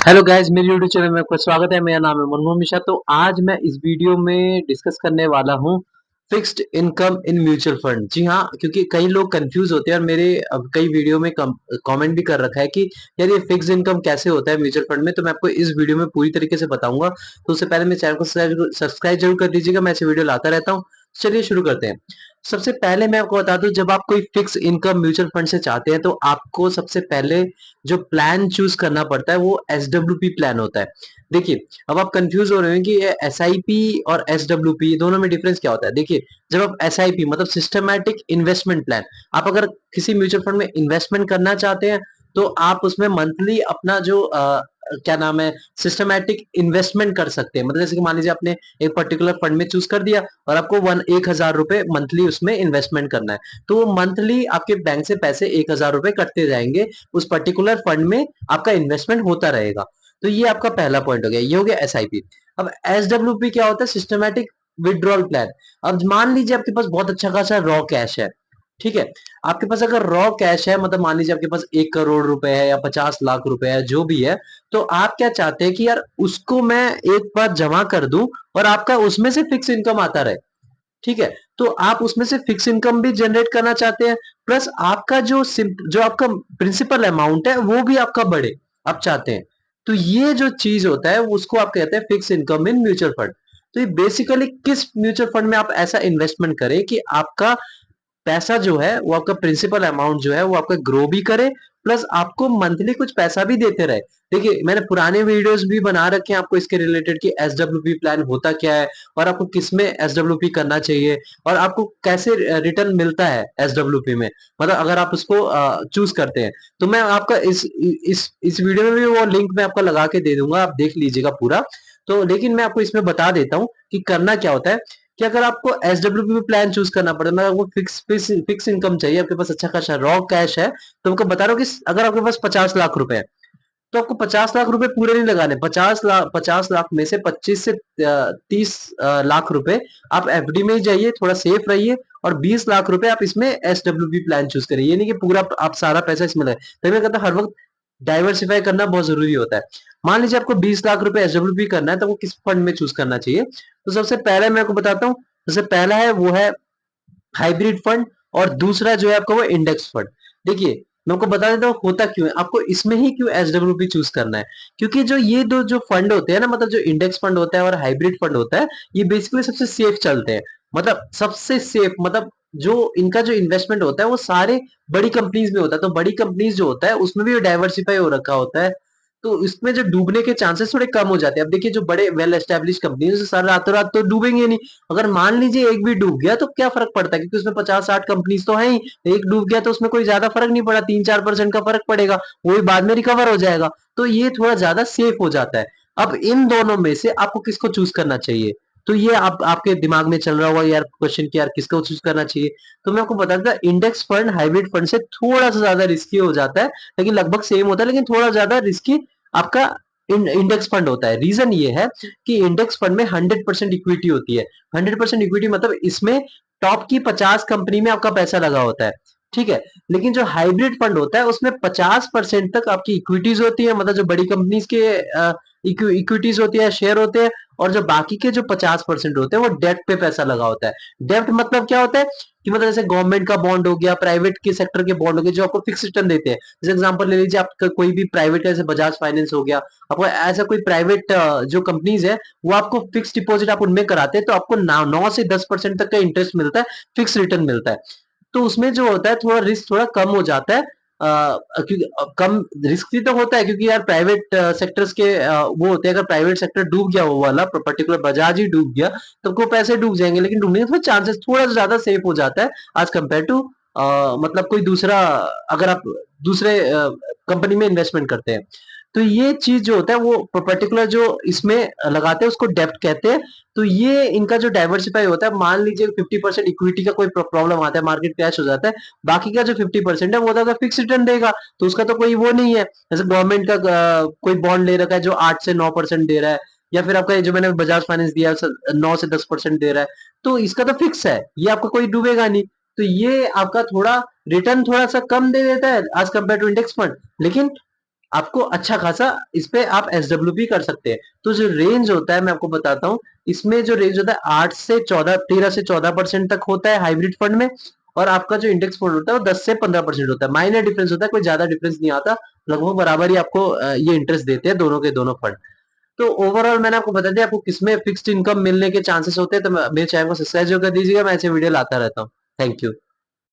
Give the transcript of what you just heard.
Hello guys, मेरे YouTube channel में आपका स्वागत है। मेरा नाम है मनमोहन मिश्रा। तो आज मैं इस वीडियो में डिस्कस करने वाला हूँ fixed income in mutual fund. जी हाँ, क्योंकि कई लोग कंफ्यूज होते हैं और मेरे अब कई वीडियो में कमेंट भी कर रखा है कि यार ये फिक्स्ड इनकम कैसे होता है म्यूचुअल फंड में। तो मैं आपको इस वीडियो में पूरी तरीके से बताऊंगा। तो उससे पहले मेरे चैनल को सब्सक्राइब जरूर कर दीजिएगा, मैं ऐसे वीडियो लाता रहता हूँ। चलिए शुरू करते हैं। सबसे पहले मैं आपको बता दूं, जब आप कोई फिक्स इनकम म्यूचुअल फंड से चाहते हैं तो आपको सबसे पहले जो प्लान चूज करना पड़ता है वो SWP प्लान होता है। देखिए, अब आप कंफ्यूज हो रहे हैं कि ये SIP और SWP दोनों में डिफरेंस क्या होता है। देखिए, जब आप SIP मतलब सिस्टमैटिक इन्वेस्टमेंट प्लान, आप अगर किसी म्यूचुअल फंड में इन्वेस्टमेंट करना चाहते हैं तो आप उसमें मंथली अपना जो क्या नाम है, सिस्टमैटिक इन्वेस्टमेंट कर सकते हैं। मतलब जैसे कि मान लीजिए आपने एक पर्टिकुलर फंड में चूज कर दिया और आपको 1,000 रुपए मंथली उसमें इन्वेस्टमेंट करना है, तो वो मंथली आपके बैंक से पैसे 1,000 रुपए कटते जाएंगे, उस पर्टिकुलर फंड में आपका इन्वेस्टमेंट होता रहेगा। तो ये आपका पहला पॉइंट हो गया, ये हो गया SIP। अब SWP क्या होता है, सिस्टमैटिक विड्रॉल प्लान। अब मान लीजिए आपके पास बहुत अच्छा खासा रॉ कैश है, ठीक है। आपके पास अगर रॉ कैश है, मतलब मान लीजिए आपके पास 1 करोड़ रुपए है या 50 लाख रुपए है, जो भी है, तो आप क्या चाहते हैं कि यार उसको मैं एक बार जमा कर दूं और आपका उसमें से फिक्स इनकम आता रहे, ठीक है। तो आप उसमें से फिक्स इनकम भी जनरेट करना चाहते हैं, प्लस आपका जो आपका प्रिंसिपल अमाउंट है वो भी आपका बढ़े, आप चाहते हैं। तो ये जो चीज होता है उसको आप कहते हैं fix income in mutual fund. तो ये बेसिकली किस म्यूचुअल फंड में आप ऐसा इन्वेस्टमेंट करें कि आपका पैसा जो है वो आपका प्रिंसिपल अमाउंट जो है वो आपका ग्रो भी करे, प्लस आपको मंथली कुछ पैसा भी देते रहे। देखिए, मैंने पुराने वीडियोस भी बना रखे हैं आपको इसके रिलेटेड कि SWP प्लान होता क्या है और आपको किसमें SWP करना चाहिए और आपको कैसे रिटर्न मिलता है SWP में, मतलब अगर आप उसको चूज करते हैं। तो मैं आपका इस वीडियो में भी वो लिंक मैं आपको लगा के दे दूंगा, आप देख लीजिएगा पूरा। तो लेकिन मैं आपको इसमें बता देता हूँ कि करना क्या होता है कि अगर आपको SWP प्लान चूज करना पड़े, मतलब आपको फिक्स इनकम चाहिए, आपके पास अच्छा खासा रॉ कैश है, तो आपको बता रहा हूँ कि अगर आपके पास 50 लाख रुपए है तो आपको 50 लाख रुपए पूरे नहीं लगाने। 50 लाख में से 25 से 30 लाख रुपए आप FD में ही जाइए, थोड़ा सेफ रहिए, और 20 लाख रुपए आप इसमें SWP प्लान चूज करिए। ये नहीं कि पूरा आप सारा पैसा इसमें लगाए। तो मैं कहता हूँ हर वक्त डाइवर्सिफाई करना बहुत जरूरी होता है। मान लीजिए आपको 20 लाख रुपए SWP करना है, तो वो किस फंड में चूज करना चाहिए। तो सबसे पहले मैं आपको बताता हूँ। सबसे पहला है वो है हाइब्रिड फंड, और दूसरा जो है आपका वो इंडेक्स फंड। देखिए, मैं आपको बता देता हूँ होता क्यों है, आपको इसमें ही क्यों SWP चूज करना है। क्योंकि जो ये दो जो फंड होते हैं ना, मतलब जो इंडेक्स फंड होता है और हाइब्रिड फंड होता है, ये बेसिकली सबसे सेफ चलते हैं। मतलब सबसे सेफ, मतलब जो इनका जो इन्वेस्टमेंट होता है वो सारे बड़ी कंपनीज में होता है। तो बड़ी कंपनीज जो होता है उसमें भी डाइवर्सिफाई हो रखा होता है, तो इसमें जो डूबने के चांसेस थोड़े कम हो जाते हैं। अब देखिए, जो बड़े वेल एस्टेब्लिश कंपनीज सारे रातों रात तो डूबेंगे नहीं। अगर मान लीजिए एक भी डूब गया तो क्या फर्क पड़ता है, क्योंकि उसमें 50-60 कंपनीज तो है ही। एक डूब गया तो उसमें कोई ज्यादा फर्क नहीं पड़ा, 3-4% का फर्क पड़ेगा, वो भी बाद में रिकवर हो जाएगा। तो ये थोड़ा ज्यादा सेफ हो जाता है। अब इन दोनों में से आपको किसको चूज करना चाहिए। तो ये आप आपके दिमाग में चल रहा होगा यार क्वेश्चन की, यार किसको चूज करना चाहिए। तो मैं आपको बताता हूँ, इंडेक्स फंड हाइब्रिड फंड से थोड़ा सा ज्यादा रिस्की हो जाता है, लेकिन लगभग सेम होता है, लेकिन थोड़ा ज्यादा रिस्की आपका इंडेक्स फंड होता है। रीजन ये है कि इंडेक्स फंड में 100% इक्विटी होती है। 100% इक्विटी मतलब इसमें टॉप की 50 कंपनी में आपका पैसा लगा होता है, ठीक है। लेकिन जो हाइब्रिड फंड होता है उसमें 50% तक आपकी इक्विटीज होती है, मतलब जो बड़ी कंपनीज के इक्विटीज होती है, शेयर होते हैं। और जो बाकी के जो 50% होते हैं वो डेप्ट पे पैसा लगा होता है। डेप्ट मतलब क्या होता है कि मतलब जैसे गवर्नमेंट का बॉन्ड हो गया, प्राइवेट के सेक्टर के बॉन्ड हो गए, जो आपको फिक्स रिटर्न देते हैं। जैसे एग्जांपल ले लीजिए, आपका कोई भी प्राइवेट जैसे बजाज फाइनेंस हो गया, आपको ऐसा कोई प्राइवेट जो कंपनीज है वो आपको फिक्स डिपॉजिट आप उनमें कराते हैं, तो आपको 9 से 10% तक का इंटरेस्ट मिलता है, फिक्स रिटर्न मिलता है। तो उसमें जो होता है थोड़ा रिस्क थोड़ा कम हो जाता है। क्योंकि कम रिस्क भी तो होता है, क्योंकि यार प्राइवेट सेक्टर्स के वो होते हैं, अगर प्राइवेट सेक्टर डूब गया, वो वाला पर्टिकुलर बजाज ही डूब गया, तो को पैसे डूब जाएंगे, लेकिन डूबने के चांसेस थोड़ा ज्यादा सेफ हो जाता है आज कंपेयर टू मतलब कोई दूसरा, अगर आप दूसरे कंपनी में इन्वेस्टमेंट करते हैं। तो ये चीज जो होता है वो पर्टिकुलर जो इसमें लगाते हैं उसको डेप्ट कहते हैं। तो ये इनका जो डाइवर्सिफाई होता है, मान लीजिए 50% इक्विटी का कोई प्रॉब्लम आता है, मार्केट क्रैश हो जाता है, बाकी का जो 50% है वो तो फिक्स रिटर्न देगा, तो उसका तो कोई वो नहीं है। जैसे गवर्नमेंट का कोई बॉन्ड ले रखा है जो 8 से 9% दे रहा है, या फिर आपका जो मैंने बजाज फाइनेंस दिया है 9 से 10% दे रहा है, तो इसका तो फिक्स है, ये आपका कोई डूबेगा नहीं। तो ये आपका थोड़ा रिटर्न थोड़ा सा कम दे देता है आज कंपेयर टू इंडेक्स फंड, लेकिन आपको अच्छा खासा इस पे आप एसडब्ल्यूपी कर सकते हैं। तो जो रेंज होता है मैं आपको बताता हूँ, इसमें जो रेंज होता है 8 से 14 13 से 14% तक होता है हाइब्रिड फंड में, और आपका जो इंडेक्स फंड होता है वो 10 से 15% होता है। माइनर डिफरेंस होता है, कोई ज्यादा डिफरेंस नहीं आता, लगभग बराबर ही आपको ये इंटरेस्ट देते हैं दोनों के दोनों फंड। तो ओवरऑल मैंने आपको बता दिया आपको किसमें फिक्स्ड इनकम मिलने के चांसेस होते हैं। तो मेरे चैनल को सब्सक्राइब कर दीजिएगा, मैं ऐसे वीडियो लाता रहता हूँ। Thank you.